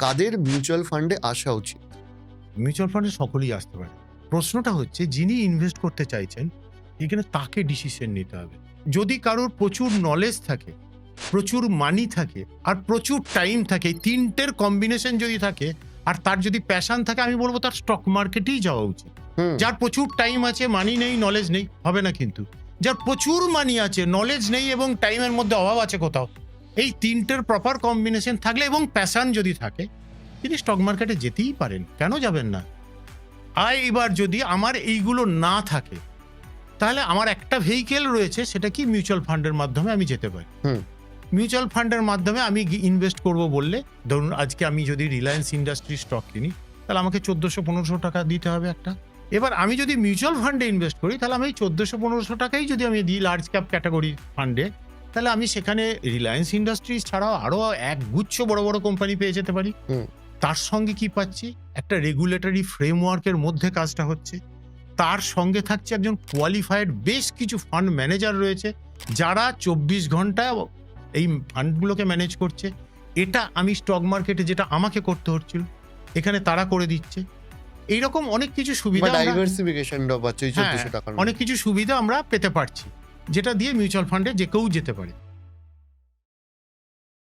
কাদের mutual ফান্ডে আসা উচিত? মিউচুয়াল ফান্ডে সকলেই আসতে পারে। প্রশ্নটা হচ্ছে যিনি ইনভেস্ট করতে চাইছেন এখানে তাকে ডিসিশন নিতে হবে। যদি কারোর প্রচুর নলেজ থাকে, প্রচুর মানি থাকে আর প্রচুর টাইম থাকে, এই তিনটের কম্বিনেশন যদি থাকে আর তার যদি প্যাশন থাকে, আমি বলবো তার স্টক মার্কেটেই যাওয়া উচিত। যার প্রচুর টাইম আছে, মানি নেই, নলেজ নেই, হবে না। কিন্তু যার প্রচুর মানি আছে, নলেজ নেই এবং টাইমের মধ্যে অভাব আছে কোথাও, এই তিনটের প্রপার কম্বিনেশন থাকলে এবং প্যাশন যদি থাকে, তিনি স্টক মার্কেটে যেতেই পারেন, কেন যাবেন না? আর এবার যদি আমার এইগুলো না থাকে, তাহলে আমার একটা ভেহিকেল রয়েছে, সেটা কি মিউচুয়াল ফান্ডের মাধ্যমে আমি যেতে পারি। মিউচুয়াল ফান্ডের মাধ্যমে আমি ইনভেস্ট করব বললে, ধরুন আজকে আমি যদি রিলায়েন্স ইন্ডাস্ট্রি স্টক কিনি, তাহলে আমাকে 1400-1500 টাকা দিতে হবে একটা। এবার আমি যদি মিউচুয়াল ফান্ডে ইনভেস্ট করি, তাহলে আমি 1400-1500 টাকাই যদি আমি দিই লার্জ ক্যাপ ক্যাটাগরি ফান্ডে, তাহলে আমি সেখানে রিলায়েন্স ইন্ডাস্ট্রিজ ছাড়াও আরো এক গুচ্ছ বড় বড় কোম্পানি পেয়ে যেতে পারি। তার সঙ্গে কি পাচ্ছি? একটা রেগুলেটরি ফ্রেমওয়ার্কের মধ্যে কাজটা হচ্ছে। তার সঙ্গে থাকছে একজন কোয়ালিফাইড বেশ কিছু ফান্ড ম্যানেজার রয়েছে, যারা 24 ঘন্টা এই ফান্ডগুলোকে ম্যানেজ করছে। এটা আমি স্টক মার্কেটে যেটা আমাকে করতে হচ্ছিল, এখানে তারা করে দিচ্ছে। এইরকম অনেক কিছু সুবিধা, ডাইভার্সিফিকেশনটা পাচ্ছে এই 1400 টাকার মধ্যে। অনেক কিছু সুবিধা আমরা পেতে পারছি, যেটা দিয়ে মিউচুয়াল ফান্ডে যে কেউ যেতে পারে।